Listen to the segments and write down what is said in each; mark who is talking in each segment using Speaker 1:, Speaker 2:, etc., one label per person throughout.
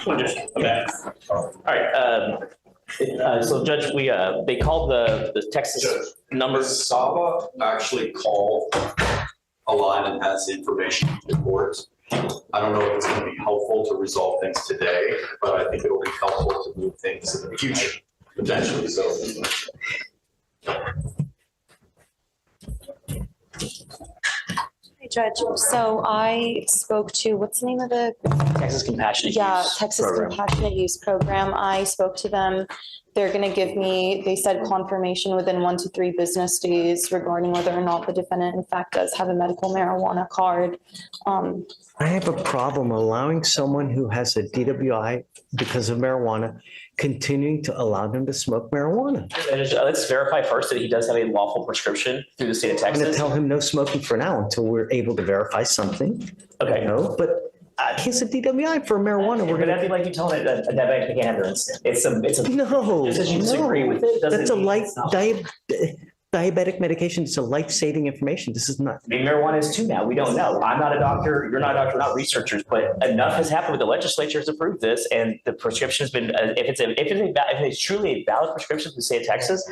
Speaker 1: Okay. All right. So, Judge, they called the Texas number.
Speaker 2: Saba actually called a line and has information to the court. I don't know if it's going to be helpful to resolve things today, but I think it'll be helpful to move things in the future, potentially. So.
Speaker 3: Hey, Judge. So I spoke to, what's the name of the?
Speaker 1: Texas Compassionate Use
Speaker 3: Texas
Speaker 1: Program.
Speaker 3: Compassionate Use Program. I spoke to them. They're going to give me, they said confirmation within 1 to 3 business days regarding whether or not the defendant in fact does have a medical marijuana card.
Speaker 4: I have a problem allowing someone who has a DWI because of marijuana, continuing to allow them to smoke marijuana.
Speaker 1: Let's verify first that he does have a lawful prescription through the state of
Speaker 4: I'm going
Speaker 1: Texas.
Speaker 4: to tell him no smoking for now until we're able to verify something.
Speaker 1: Okay.
Speaker 4: No, but he's a DWI for marijuana. We're going
Speaker 1: That'd be like you telling a diabetic they can't have their insulin. It's a
Speaker 4: no,
Speaker 1: just as you disagree with it. Doesn't
Speaker 4: that's a
Speaker 1: mean
Speaker 4: light
Speaker 1: it's not.
Speaker 4: diabetic medication. It's a life-saving information. This is not.
Speaker 1: Maybe marijuana is too now. We don't know. I'm not a doctor. You're not a doctor. We're not researchers. But enough has happened with the legislature has approved this, and the prescription has been. If it's truly a valid prescription from the state of Texas,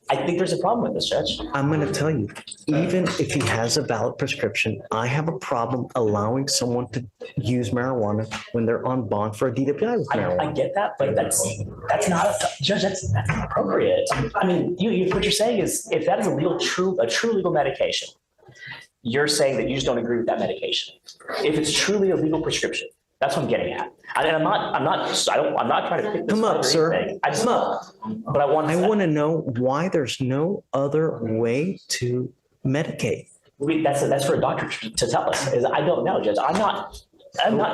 Speaker 1: I think there's a problem with this, Judge.
Speaker 4: I'm going to tell you, even if he has a valid prescription, I have a problem allowing someone to use marijuana when they're on bond for a DWI with marijuana.
Speaker 1: I get that, but that's not Judge. That's not appropriate. I mean, what you're saying is if that is a true legal medication, you're saying that you just don't agree with that medication. If it's truly a legal prescription, that's what I'm getting at. And I'm not trying to pick this
Speaker 4: Come up, sir.
Speaker 1: Come up. But I want
Speaker 4: to know why there's no other way to medicate.
Speaker 1: That's for a doctor to tell us. I don't know, Judge. I'm not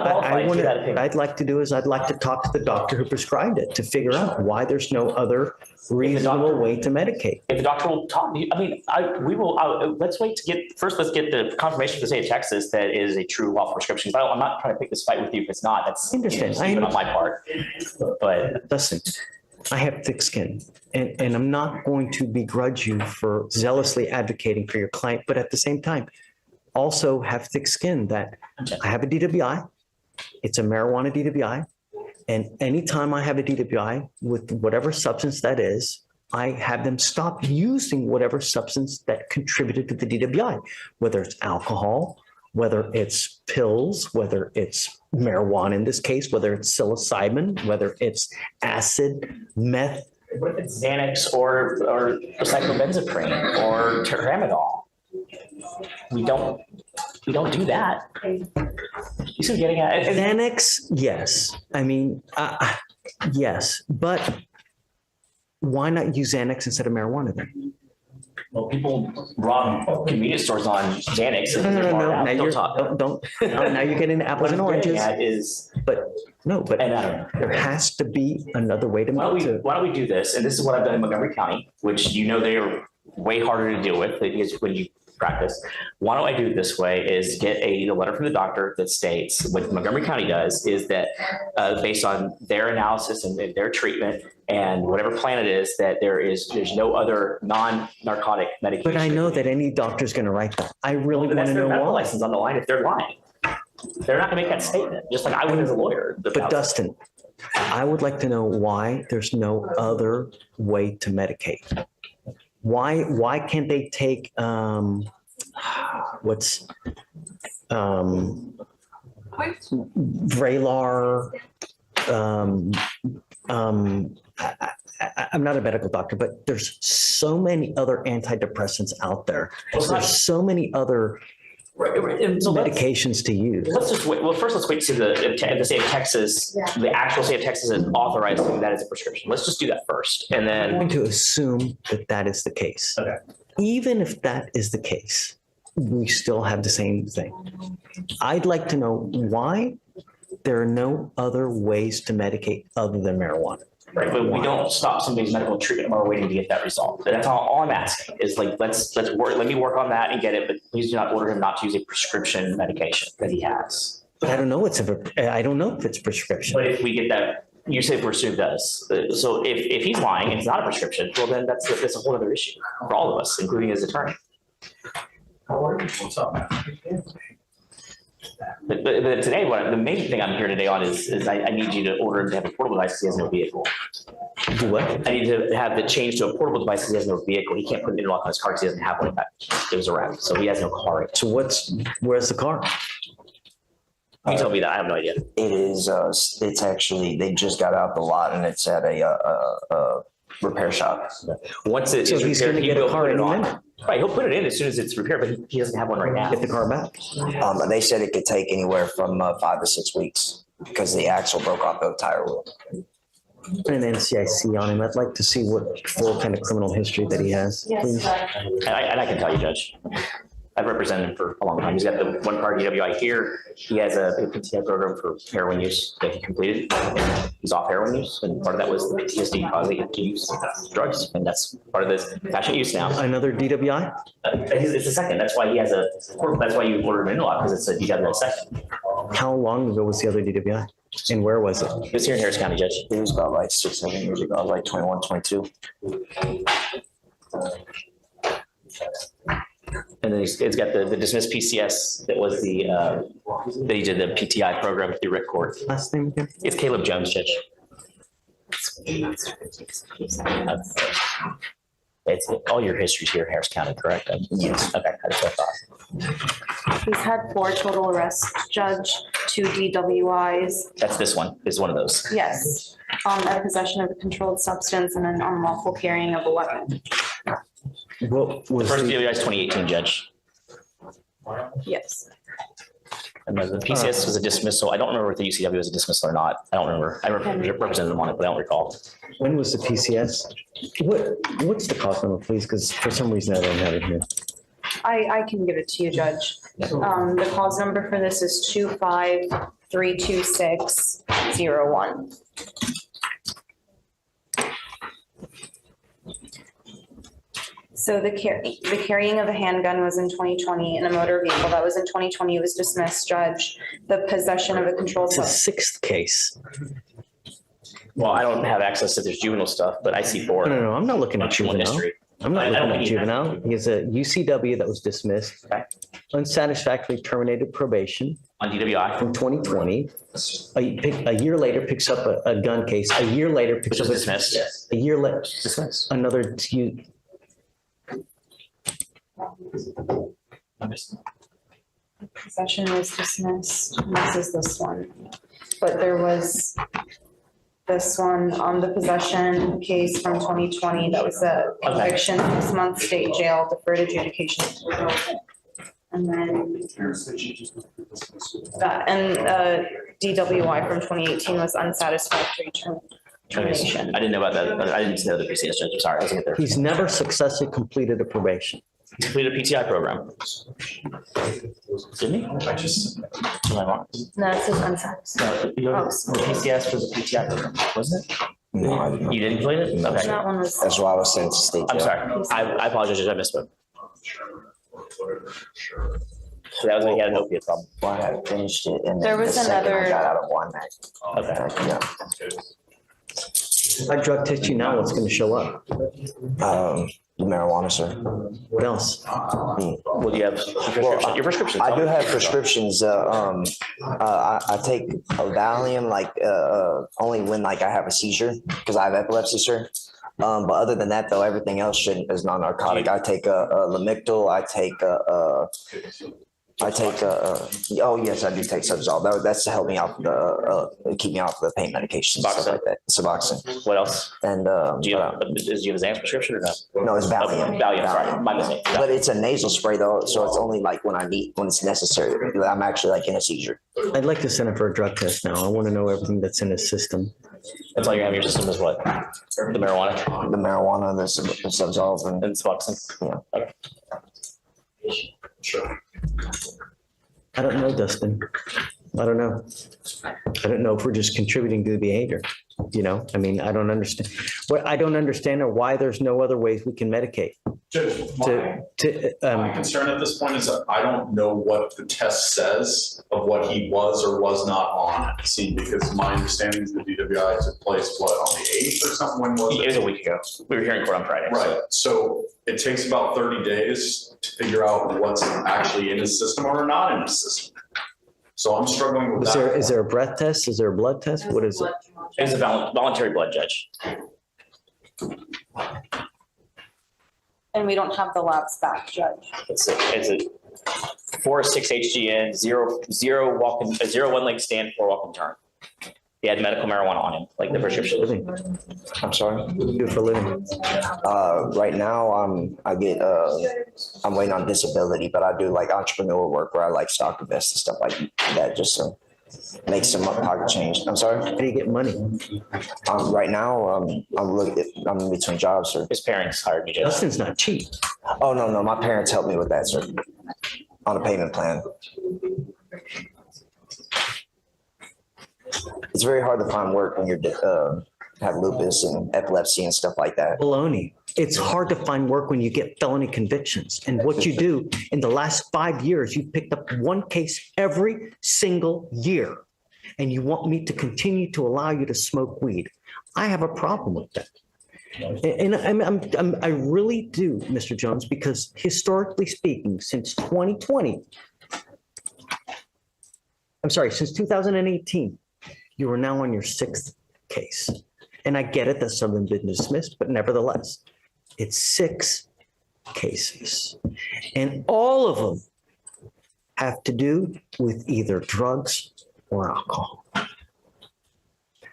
Speaker 1: qualified to that opinion.
Speaker 4: I'd like to talk to the doctor who prescribed it to figure out why there's no other reasonable way to medicate.
Speaker 1: If the doctor will talk, I mean, we will. Let's wait to get let's get the confirmation from the state of Texas that it is a true lawful prescription. I'm not trying to pick this fight with you if it's not. That's stupid on my part. But
Speaker 4: listen, I have thick skin, and I'm not going to begrudge you for zealously advocating for your client, but at the same time, also have thick skin that I have a DWI. It's a marijuana DWI. And anytime I have a DWI with whatever substance that is, I have them stop using whatever substance that contributed to the DWI, whether it's alcohol, whether it's pills, whether it's marijuana in this case, whether it's psilocybin, whether it's acid, meth.
Speaker 1: What if it's Xanax or cyclobenzaprine or tramadol? We don't do that. You see what I'm getting at?
Speaker 4: Xanax, yes. I mean, yes, but why not use Xanax instead of marijuana then?
Speaker 1: Well, people rob convenience stores on Xanax.
Speaker 4: No. Now you're getting apples and oranges. But there has to be another way to
Speaker 1: Why don't we do this? And this is what I've done in Montgomery County, which they are way harder to deal with because when you practice. Why don't I do it this way is get a letter from the doctor that states what Montgomery County does is that based on their analysis and their treatment and whatever plan it is that there's no other non-narcotic medication.
Speaker 4: But I know that any doctor is going to write that. I really want to know why.
Speaker 1: License on the line if they're lying. They're not going to make that statement, just like I would as a lawyer.
Speaker 4: But Dustin, I would like to know why there's no other way to medicate. Why can't they take Vraylar? I'm not a medical doctor, but there's so many other antidepressants out there. There's so many other medications to use.
Speaker 1: Let's just wait. Well, first, let's wait to see the state of Texas, the actual state of Texas is authorizing that as a prescription. Let's just do that first. And then
Speaker 4: I'm going to assume that that is the case.
Speaker 1: Okay.
Speaker 4: Even if that is the case, we still have the same thing. I'd like to know why there are no other ways to medicate other than marijuana.
Speaker 1: Right, but we don't stop somebody's medical treatment while we're waiting to get that result. That's all I'm asking is like, let's work. Let me work on that and get it, but please do not order him not to use a prescription medication that he has.
Speaker 4: But I don't know I don't know if it's prescription.
Speaker 1: But if we get that, you say Pursue does. So if he's lying and it's not a prescription, well then that's a whole other issue for all of us, including his attorney.
Speaker 2: What's up, man?
Speaker 1: But today, the main thing I'm here today on is I need you to order him to have a portable device because he has no vehicle.
Speaker 4: Do what?
Speaker 1: I need to have the change to a portable device because he has no vehicle. He can't put an interlock on his car because he doesn't have one. It was a wrap. So he has no car.
Speaker 4: So where's the car?
Speaker 1: You tell me that. I have no idea.
Speaker 5: It is, it's actually, they just got out the lot and it's at a repair shop.
Speaker 1: Once it
Speaker 4: So
Speaker 1: is
Speaker 4: he's
Speaker 1: repaired,
Speaker 4: gonna
Speaker 1: he
Speaker 4: get a
Speaker 1: will
Speaker 4: car
Speaker 1: put it
Speaker 4: in a
Speaker 1: on.
Speaker 4: minute.
Speaker 1: Right, he'll put it in as soon as it's repaired, but he doesn't have one right now.
Speaker 4: Get the car back.
Speaker 5: They said it could take anywhere from 5 to 6 weeks because the axle broke off the tire wheel.
Speaker 4: An NCIC on him. I'd like to see what full kind of criminal history that he has, please.
Speaker 1: And I can tell you, Judge, I've represented him for a long time. He's got the one car DWI here. He has a PTI program for heroin use that he completed. He's off heroin use, and part of that was the PTSD causing to use drugs, and that's part of this passionate use now.
Speaker 4: Another DWI?
Speaker 1: It's the second. That's why he has that's why you ordered him in a lot, because it's a DWI second.
Speaker 4: How long ago was the other DWI? And where was it?
Speaker 1: He was here in Harris County, Judge.
Speaker 5: It was about like 6, 7 years ago, like 21, 22.
Speaker 1: And then it's got the dismissed PCS that was that he did the PTI program through Rick Court.
Speaker 4: Last name again?
Speaker 1: It's Caleb Jones, Judge. It's all your history's here in Harris County, correct?
Speaker 5: Yes.
Speaker 1: Okay, that's what I thought.
Speaker 3: He's had 4 total arrests, Judge, 2 DWIs.
Speaker 1: That's this one, is one of those.
Speaker 3: Yes, a possession of a controlled substance and an unlawful carrying of a weapon.
Speaker 4: What
Speaker 1: The
Speaker 4: was
Speaker 1: first
Speaker 4: the,
Speaker 1: DWI is 2018, Judge.
Speaker 3: Yes.
Speaker 1: And the PCS was a dismissal. I don't remember if the UCW was a dismissal or not. I don't remember. I represented them on it, but I don't recall.
Speaker 4: when was the PCS? What's the cause number, please? Because for some reason I don't have it here.
Speaker 3: I can give it to you, Judge. The cause number for this is 2532601. So the carrying of a handgun was in 2020 in a motor vehicle. That was in 2020. It was dismissed, Judge. The possession of a controlled
Speaker 4: It's a
Speaker 3: substance.
Speaker 4: 6th case.
Speaker 1: Well, I don't have access to this juvenile stuff, but I see 4.
Speaker 4: No, I'm not looking at
Speaker 1: Criminal
Speaker 4: juvenile.
Speaker 1: history.
Speaker 4: I'm not
Speaker 1: I don't
Speaker 4: looking at
Speaker 1: think he has
Speaker 4: juvenile. He has a UCW that was dismissed.
Speaker 1: Okay.
Speaker 4: Unsatisfactorily terminated probation
Speaker 1: On DWI,
Speaker 4: from 2020. A year later picks up a gun case. A year later
Speaker 1: which
Speaker 4: picks
Speaker 1: was
Speaker 4: up
Speaker 1: dismissed.
Speaker 4: a year later
Speaker 1: Dismissed.
Speaker 4: another
Speaker 3: Possession was dismissed. And this is this one. But there was this one on the possession case from 2020. That was a conviction, 6-month state jail, deferred adjudication. And then that, and DWI from 2018 was unsatisfactory termination.
Speaker 1: I didn't know about that. I didn't know the PCS, Judge. I'm sorry. I was there.
Speaker 4: He's never successfully completed a probation.
Speaker 1: Completed a PTI program. Didn't he? Am I wrong?
Speaker 3: No, it says unsatisfactory.
Speaker 1: No, the PCS was a PTI program, wasn't it?
Speaker 5: No, I didn't.
Speaker 1: You didn't complete it? Okay.
Speaker 3: That one was.
Speaker 5: That's why I was sent to state
Speaker 1: I'm
Speaker 5: jail.
Speaker 1: sorry. I apologize. I misspoke. So that was when he had an opiate problem.
Speaker 5: Well, I had finished it and
Speaker 3: There
Speaker 5: then the
Speaker 3: was
Speaker 5: second I
Speaker 3: another-
Speaker 5: got out of one night.
Speaker 1: Okay.
Speaker 5: Yeah.
Speaker 4: If I drug test you now, what's going to show up?
Speaker 5: The marijuana, sir.
Speaker 4: What else?
Speaker 1: Well, do you have your prescription?
Speaker 5: I do have prescriptions. I take a Valium only when like I have a seizure because I have epilepsy, sir. But other than that, though, everything else is non-narcotic. I take a Lamictal. I take oh yes, I do take Subzol. That's to help me out keep me off the pain medications, stuff like that. Suboxone.
Speaker 1: What else?
Speaker 5: And
Speaker 1: Do you have a Xanax prescription or no?
Speaker 5: no, it's Valium.
Speaker 1: Valium, sorry. My mistake.
Speaker 5: But it's a nasal spray though, so it's only like when it's necessary. I'm actually like in a seizure.
Speaker 4: I'd like to send him for a drug test now. I want to know everything that's in his system.
Speaker 1: That's all you have in your system is what? The marijuana
Speaker 5: The marijuana, the Subzol, and
Speaker 1: and Suboxone?
Speaker 5: Yeah.
Speaker 1: Okay.
Speaker 2: Sure.
Speaker 4: I don't know, Dustin. I don't know. I don't know if we're just contributing to the behavior. You know, I mean, I don't understand. What I don't understand are why there's no other ways we can medicate.
Speaker 2: Judge, my concern at this point is that I don't know what the test says of what he was or was not on at the scene, because my understanding is the DWI took place, what, on the 8th or something? When was
Speaker 1: It was a week ago. We were here in court on Friday.
Speaker 2: Right, so it takes about 30 days to figure out what's actually in his system or not in his system. So I'm struggling with that.
Speaker 4: Is there a breath test? Is there a blood test? What is it?
Speaker 1: It's a voluntary blood, Judge.
Speaker 3: And we don't have the labs back, Judge.
Speaker 1: It's a 4 6 HGN, 0 walking, a 0 1 leg stand, 4 walking turn. He had medical marijuana on him, like the prescription.
Speaker 4: Living.
Speaker 5: I'm sorry.
Speaker 4: What do you do for a living?
Speaker 5: Right now, I'm waiting on disability, but I do like entrepreneur work where I like stock invest and stuff like that, just to make some pocket change. I'm sorry.
Speaker 4: How do you get money?
Speaker 5: Right now, I'm in between jobs, sir.
Speaker 1: His parents hired me, Judge.
Speaker 4: Justin's not cheap.
Speaker 5: Oh, no, my parents helped me with that, sir, on a payment plan. It's very hard to find work when you're have lupus and epilepsy and stuff like that.
Speaker 4: Baloney. It's hard to find work when you get felony convictions. And what you do in the last 5 years, you've picked up one case every single year. And you want me to continue to allow you to smoke weed. I have a problem with that. And I really do, Mr. Jones, because historically speaking, since 2020, since 2018, you are now on your 6th case. And I get it that some of them been dismissed, but nevertheless, it's 6 cases. And all of them have to do with either drugs or alcohol.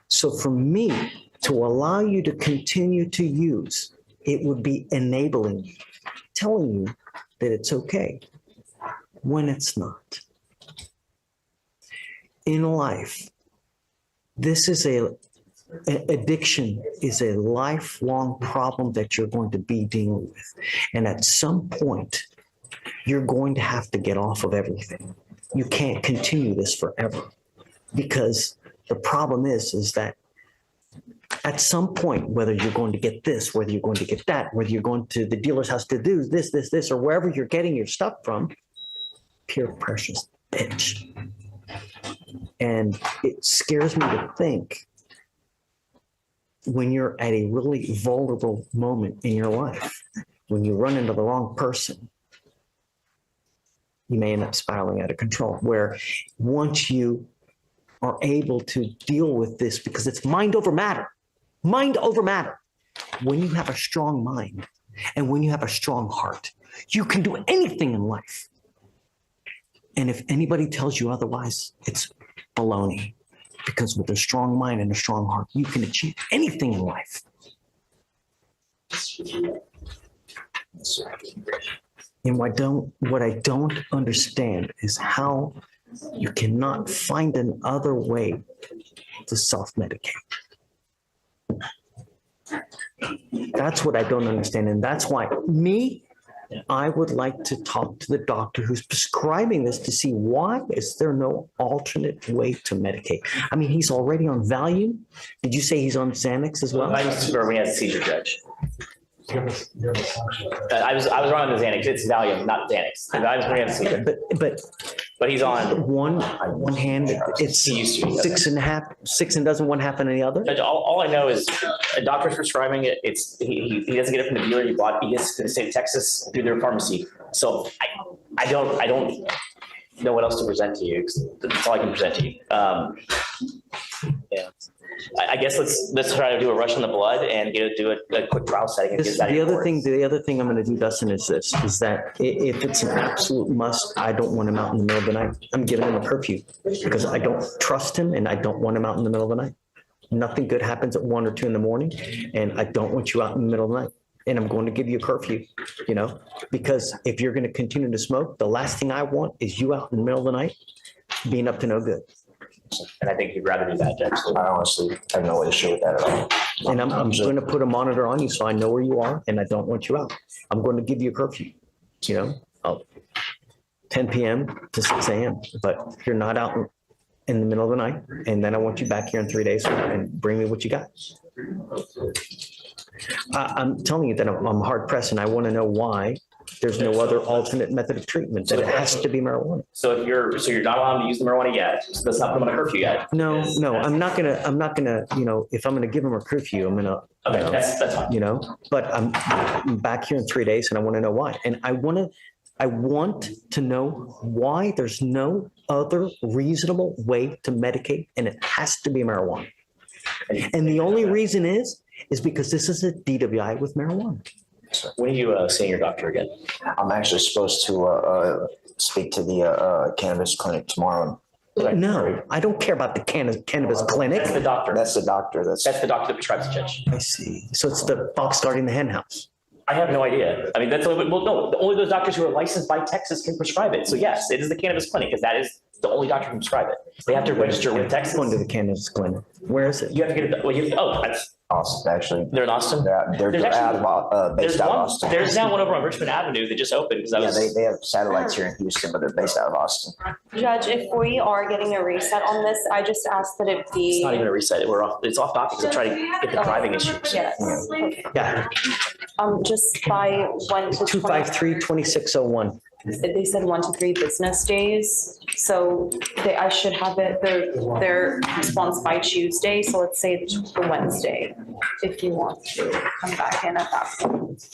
Speaker 4: So for me to allow you to continue to use, it would be enabling you, telling you that it's okay when it's not. In life, addiction is a lifelong problem that you're going to be dealing with. And at some point, you're going to have to get off of everything. You can't continue this forever, because the problem is that at some point, whether you're going to get this, whether you're going to get that, whether you're going to the dealer's house to do this, or wherever you're getting your stuff from, peer pressure's bitch. And it scares me to think when you're at a really vulnerable moment in your life, when you run into the wrong person, you may end up spiraling out of control, where once you are able to deal with this, because it's mind over matter, when you have a strong mind and when you have a strong heart, you can do anything in life. And if anybody tells you otherwise, it's baloney. Because with a strong mind and a strong heart, you can achieve anything in life. And what I don't understand is how you cannot find another way to self-medicate. That's what I don't understand. And that's why I would like to talk to the doctor who's prescribing this to see why is there no alternate way to medicate. I mean, he's already on Valium. Did you say he's on Xanax as well?
Speaker 1: I was where we had a seizure, Judge. I was wrong on the Xanax. It's Valium, not Xanax. I was bringing a seizure. But he's on
Speaker 4: one hand, it's
Speaker 1: He used to.
Speaker 4: 6 and doesn't one half and the other.
Speaker 1: Judge, all I know is a doctor's prescribing it. He doesn't get it from the dealer. He gets it to the state of Texas through their pharmacy. So I don't know what else to present to you. That's all I can present to you. Yeah. I guess let's try to do a rush on the blood and do a quick trial setting. And get that
Speaker 4: The other thing I'm going to do, Dustin, is that if it's an absolute must, I don't want him out in the middle of the night. I'm giving him a curfew because I don't trust him and I don't want him out in the middle of the night. Nothing good happens at 1 or 2 in the morning, and I don't want you out in the middle of the night. And I'm going to give you a curfew, because if you're going to continue to smoke, the last thing I want is you out in the middle of the night being up to no good.
Speaker 1: And I think you'd rather do that, Judge.
Speaker 5: I honestly have no issue with that at all.
Speaker 4: And I'm going to put a monitor on you so I know where you are and I don't want you out. I'm going to give you a curfew, 10 p.m. to 6 a.m. But if you're not out in the middle of the night, and then I want you back here in 3 days and bring me what you got. I'm telling you that I'm hard pressed and I want to know why there's no other alternate method of treatment, that it has to be marijuana.
Speaker 1: So you're not allowed to use the marijuana yet. So let's not put him on a curfew yet.
Speaker 4: No, I'm not gonna, if I'm gonna give him a curfew, I'm gonna,
Speaker 1: Okay, that's fine.
Speaker 4: but I'm back here in 3 days and I want to know why. And I want I want to know why there's no other reasonable way to medicate, and it has to be marijuana. And the only reason is because this is a DWI with marijuana.
Speaker 1: When are you seeing your doctor again?
Speaker 5: I'm actually supposed to speak to the cannabis clinic tomorrow.
Speaker 4: No, I don't care about the cannabis clinic.
Speaker 1: That's the doctor.
Speaker 5: That's the doctor. That's
Speaker 1: That's the doctor that prescribes the judge.
Speaker 4: I see. So it's the fox guarding the hen house.
Speaker 1: I have no idea. I mean, that's, well, no, only those doctors who are licensed by Texas can prescribe it. So yes, it is the cannabis clinic, because that is the only doctor who can prescribe it. They have to register with Texas.
Speaker 4: Going to the cannabis clinic. Where is it?
Speaker 1: You have to get it, well, that's,
Speaker 5: Austin, actually.
Speaker 1: they're in Austin?
Speaker 5: They're
Speaker 1: There's
Speaker 5: out of,
Speaker 1: There's
Speaker 5: based out of
Speaker 1: one,
Speaker 5: Austin.
Speaker 1: there's now one over on Richmond Avenue that just opened, because I
Speaker 5: Yeah,
Speaker 1: was.
Speaker 5: they have satellites here in Houston, but they're based out of Austin.
Speaker 3: Judge, if we are getting a reset on this, I just ask that it
Speaker 1: It's
Speaker 3: be.
Speaker 1: not even a reset. It's off docket because I'm trying to get the driving issues.
Speaker 3: Yes.
Speaker 4: Yeah,
Speaker 3: Just by 1 to 20.
Speaker 4: 253-2601.
Speaker 3: They said 1 to 3 business days. So I should have their response by Tuesday. So let's say the Wednesday, if you want to come back in at that point.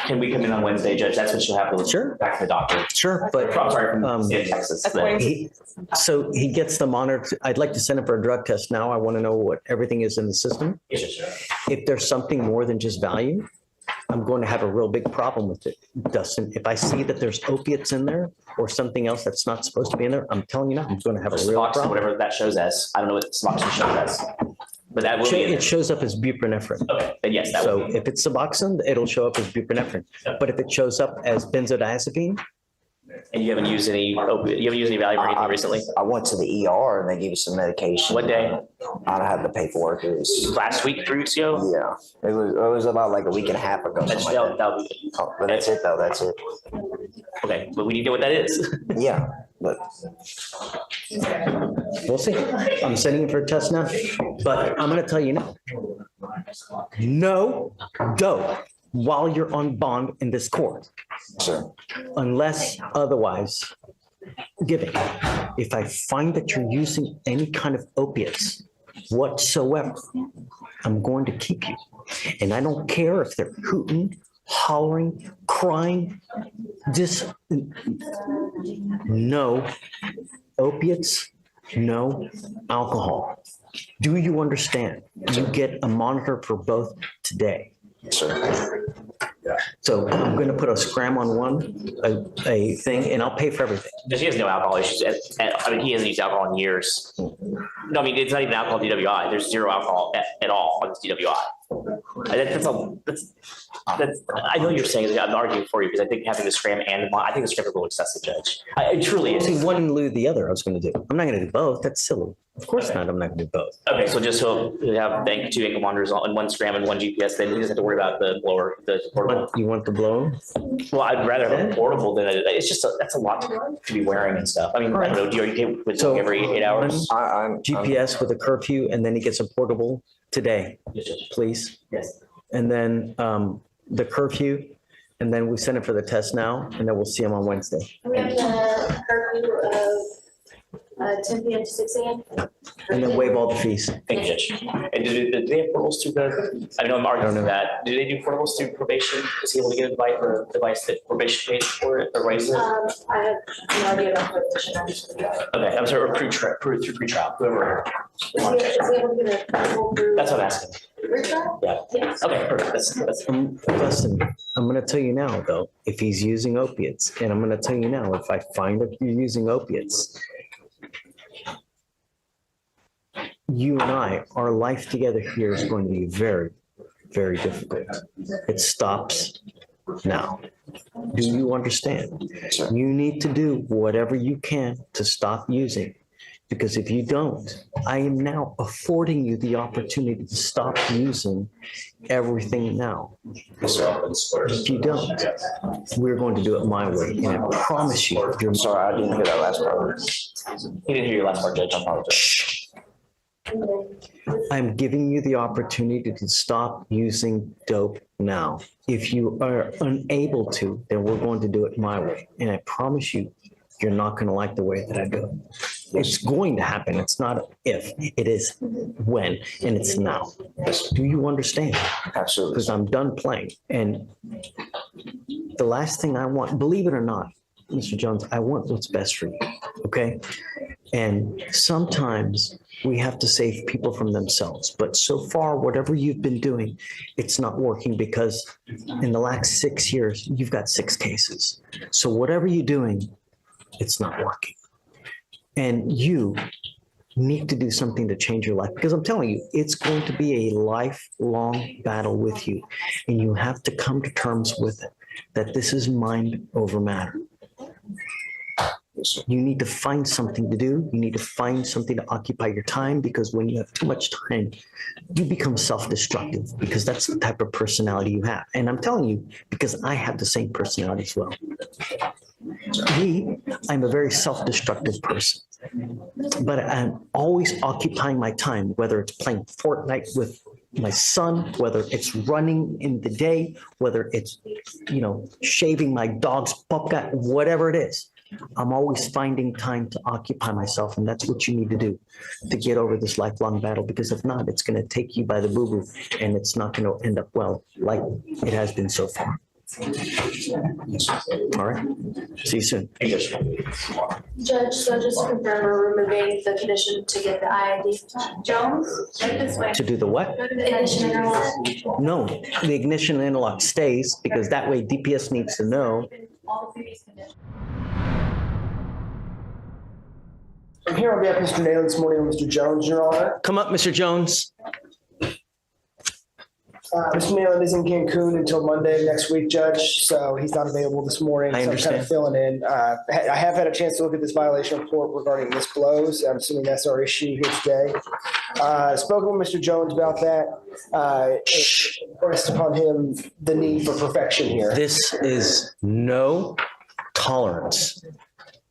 Speaker 1: Can we come in on Wednesday, Judge? That's when she'll have to.
Speaker 4: Sure.
Speaker 1: Back to the doctor.
Speaker 4: Sure, but
Speaker 1: I'm sorry, from
Speaker 4: um,
Speaker 1: the state of Texas.
Speaker 3: According to
Speaker 4: so he gets the monitor. I'd like to send him for a drug test now. I want to know what everything is in the system. If there's something more than just value, I'm going to have a real big problem with it, Dustin. If I see that there's opiates in there or something else that's not supposed to be in there, I'm telling you now, I'm going to have a real
Speaker 1: Suboxone,
Speaker 4: problem.
Speaker 1: whatever that shows as. I don't know what Suboxone shows as. But that will be in
Speaker 4: It
Speaker 1: there.
Speaker 4: shows up as buprenorphine.
Speaker 1: Okay, then yes, that
Speaker 4: So
Speaker 1: will be.
Speaker 4: if it's Suboxone, it'll show up as buprenorphine. But if it shows up as benzodiazepine,
Speaker 1: And you haven't used any opiate, you haven't used any Valium or anything recently?
Speaker 5: I went to the ER and they gave me some medication.
Speaker 1: What day?
Speaker 5: I don't have the paperwork. It was,
Speaker 1: Last week, 3 weeks ago?
Speaker 5: yeah, it was about like a week and a half ago.
Speaker 1: That's,
Speaker 5: Something like that.
Speaker 1: that'll be,
Speaker 5: Oh, but that's it though. That's it.
Speaker 1: okay, but we need to know what that is.
Speaker 5: Yeah, but
Speaker 4: we'll see. I'm sending him for a test now, but I'm going to tell you now. No dope while you're on bond in this court,
Speaker 5: sure.
Speaker 4: unless otherwise given. If I find that you're using any kind of opiates whatsoever, I'm going to keep you. And I don't care if they're hooting, hollering, crying, just no opiates, no alcohol. Do you understand? You get a monitor for both today.
Speaker 5: Sure.
Speaker 4: So I'm going to put a scram on one, a thing, and I'll pay for everything.
Speaker 1: He has no alcohol issues. I mean, he hasn't used alcohol in years. No, I mean, it's not even alcohol DWI. There's zero alcohol at all on this DWI. I know you're saying, I'm arguing for you because I think having the scram and I think the scram is a little excessive, Judge. It truly is.
Speaker 4: See, one in lieu of the other I was going to do. I'm not going to do both. That's silly. Of course not. I'm not going to do both.
Speaker 1: Okay, so just so you have two ankle monitors on one scram and one GPS, then he doesn't have to worry about the blower, the portable.
Speaker 4: You want the blow?
Speaker 1: Well, I'd rather have a portable than it's just that's a lot to be wearing and stuff. I mean, I don't know. Do you okay with
Speaker 4: So,
Speaker 1: every 8 hours?
Speaker 5: I'm
Speaker 4: GPS with a curfew, and then he gets a portable today,
Speaker 1: Yes, Judge.
Speaker 4: please.
Speaker 1: Yes.
Speaker 4: And then the curfew, and then we send him for the test now, and then we'll see him on Wednesday.
Speaker 6: We have the curfew of 10 p.m. to 6 a.m.
Speaker 4: And then waive all the fees.
Speaker 1: Thank you, Judge. And do they have portables through I know I'm arguing for that. Do they do portables through probation? Is he able to get a device that probation pays for it or raises it?
Speaker 6: I have no idea about probation.
Speaker 1: Okay, I'm sorry, or through pre-trial, whoever.
Speaker 6: Is he able to get a portable through?
Speaker 1: That's what I'm asking.
Speaker 6: Retrial?
Speaker 1: Yeah.
Speaker 6: Yes.
Speaker 1: Okay, perfect. That's
Speaker 4: Dustin, I'm going to tell you now, though, if he's using opiates, and I'm going to tell you now, if I find that you're using opiates, you and I, our life together here is going to be very, very difficult. It stops now. Do you understand?
Speaker 5: Sure.
Speaker 4: You need to do whatever you can to stop using. Because if you don't, I am now affording you the opportunity to stop using everything now. If you don't, we're going to do it my way. And I promise you, you're
Speaker 5: I'm sorry, I didn't hear that last part.
Speaker 1: he didn't hear your last part, Judge. I apologize.
Speaker 4: I'm giving you the opportunity to stop using dope now. If you are unable to, then we're going to do it my way. And I promise you, you're not going to like the way that I do it. It's going to happen. It's not if, it is when, and it's now. Do you understand?
Speaker 5: Absolutely.
Speaker 4: Because I'm done playing. And the last thing I want, believe it or not, Mr. Jones, I want what's best for you, okay? And sometimes we have to save people from themselves, but so far, whatever you've been doing, it's not working because in the last 6 years, you've got 6 cases. So whatever you're doing, it's not working. And you need to do something to change your life, because I'm telling you, it's going to be a lifelong battle with you. And you have to come to terms with it, that this is mind over matter. You need to find something to do. You need to find something to occupy your time, because when you have too much time, you become self-destructive, because that's the type of personality you have. And I'm telling you, because I have the same personality as well. I'm a very self-destructive person, but I'm always occupying my time, whether it's playing Fortnite with my son, whether it's running in the day, whether it's, shaving my dog's pup gut, whatever it is. I'm always finding time to occupy myself, and that's what you need to do to get over this lifelong battle, because if not, it's going to take you by the boo-boo, and it's not going to end up well like it has been so far. All right. See you soon.
Speaker 6: Judge, so just to confirm, we're removing the condition to get the IID. Jones, right this way.
Speaker 4: To do the what?
Speaker 6: The ignition interlock.
Speaker 4: No, the ignition interlock stays, because that way DPS needs to know.
Speaker 6: All the previous conditions.
Speaker 7: I'm here on behalf of Mr. Naylor this morning with Mr. Jones, Your Honor.
Speaker 4: Come up, Mr. Jones.
Speaker 7: Mr. Naylor is in Cancun until Monday of next week, Judge, so he's not available this morning.
Speaker 4: I
Speaker 7: So I'm kind
Speaker 4: understand.
Speaker 7: of filling in. I have had a chance to look at this violation report regarding missed blows. I'm assuming that's our issue here today. Spoken with Mr. Jones about that. Pressed upon him the need for perfection here.
Speaker 4: This is no tolerance.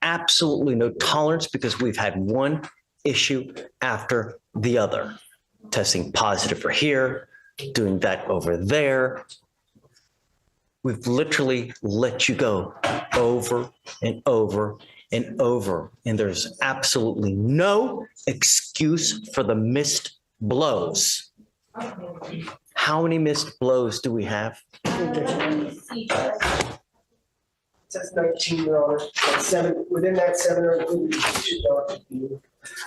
Speaker 4: Absolutely no tolerance, because we've had one issue after the other. Testing positive for here, doing that over there. We've literally let you go over and over and over. And there's absolutely no excuse for the missed blows. How many missed blows do we have?
Speaker 7: It says 19, Your Honor. That's 7, within that 7 are included.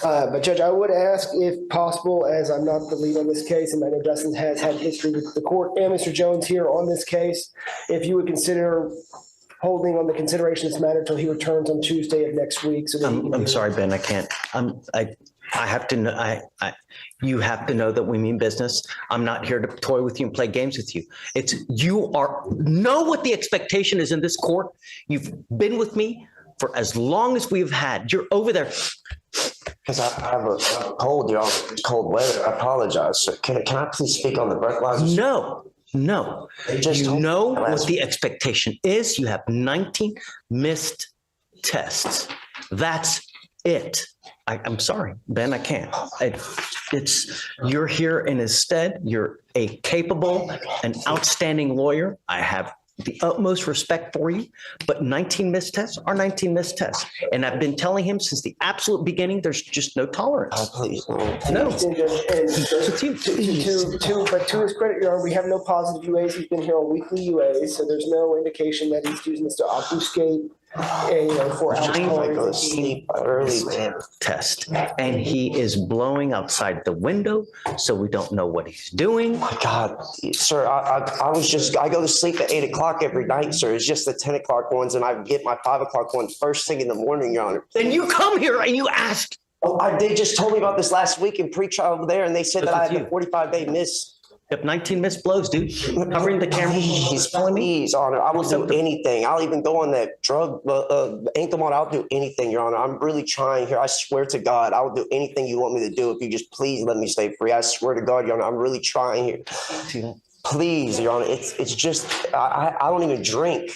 Speaker 7: But Judge, I would ask if possible, as I'm not the lead on this case, and I know Dustin has had history with the court and Mr. Jones here on this case, if you would consider holding on the consideration of this matter until he returns on Tuesday of next week. So that he can
Speaker 4: I'm
Speaker 7: do-
Speaker 4: sorry, Ben, I can't. I have to know, you have to know that we mean business. I'm not here to toy with you and play games with you. Know what the expectation is in this court. You've been with me for as long as we've had. You're over there.
Speaker 5: Because I have a cold, Your Honor, cold weather. I apologize, sir. Can I please speak on the breathalyzer?
Speaker 4: No.
Speaker 5: Just
Speaker 4: You
Speaker 5: told me
Speaker 4: know
Speaker 5: last
Speaker 4: what the expectation is. You have 19 missed tests. That's it. I'm sorry, Ben, I can't. You're here in his stead. You're a capable and outstanding lawyer. I have the utmost respect for you, but 19 missed tests are 19 missed tests. And I've been telling him since the absolute beginning, there's just no tolerance.
Speaker 5: Oh, please, no.
Speaker 4: No.
Speaker 7: And
Speaker 4: It's you.
Speaker 7: but to his credit, Your Honor, we have no positive UAs. He's been here on weekly UAs, so there's no indication that he's using this to obfuscate, for alcohol.
Speaker 5: I go to sleep early, man.
Speaker 4: Test. And he is blowing outside the window, so we don't know what he's doing.
Speaker 5: My God, sir, I go to sleep at 8 o'clock every night, sir. It's just the 10 o'clock ones, and I get my 5 o'clock one first thing in the morning, Your Honor.
Speaker 4: Then you come here and you ask.
Speaker 5: Oh, they just told me about this last week in pretrial over there, and they said that I
Speaker 4: That's
Speaker 5: had the 45-day miss.
Speaker 4: You have 19 missed blows, dude. Covering the camera.
Speaker 5: Please, Honor, I will do anything. I'll even go on that drug, Anklemon. I'll do anything, Your Honor. I'm really trying here. I swear to God, I will do anything you want me to do if you just please let me stay free. I swear to God, Your Honor, I'm really trying here. Please, Your Honor, it's just, I don't even drink.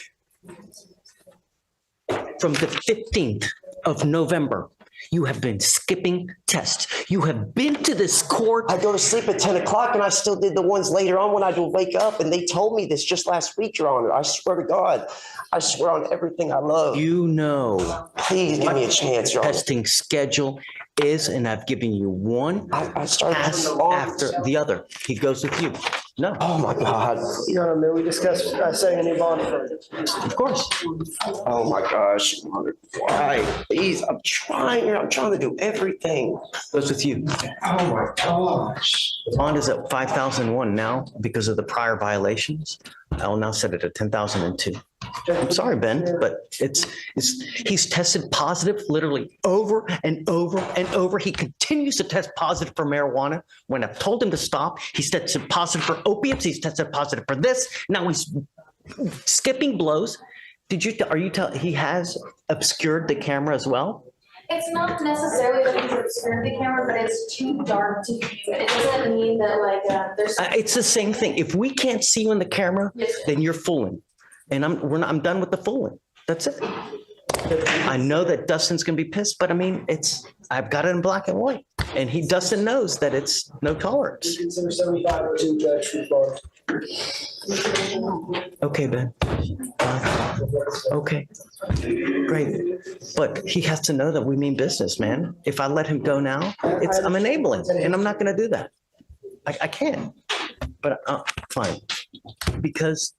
Speaker 4: From the 15th of November, you have been skipping tests. You have been to this court.
Speaker 5: I go to sleep at 10 o'clock and I still did the ones later on when I do wake up. And they told me this just last week, Your Honor. I swear to God. I swear on everything I love.
Speaker 4: You know
Speaker 5: Please give me a chance, Your Honor.
Speaker 4: testing schedule is, and I've given you one
Speaker 5: I started.
Speaker 4: pass after the other. He goes with you. No,
Speaker 5: Oh my God.
Speaker 7: Your Honor, may we discuss setting a new bond further?
Speaker 4: of course.
Speaker 5: Oh my gosh. Why? Please, I'm trying to do everything.
Speaker 4: Goes with you.
Speaker 7: Oh my gosh.
Speaker 4: Bond is at 5,001 now because of the prior violations. I'll now set it at 10,002. I'm sorry, Ben, but he's tested positive literally over and over and over. He continues to test positive for marijuana. When I've told him to stop, he's tested positive for opiates. He's tested positive for this. Now he's skipping blows. He has obscured the camera as well?
Speaker 6: It's not necessarily that he's obscured the camera, but it's too dark to view. It doesn't mean that there's.
Speaker 4: It's the same thing. If we can't see you in the camera, then you're fooling. And I'm done with the fooling. That's it. I know that Dustin's gonna be pissed, but I mean, I've got it in black and white. And Dustin knows that it's no tolerance.
Speaker 7: Consider 7502, Judge, for bond.
Speaker 4: Okay, Ben. Okay, great. But he has to know that we mean business, man. If I let him go now, I'm enabling, and I'm not gonna do that. I can't, but fine. Because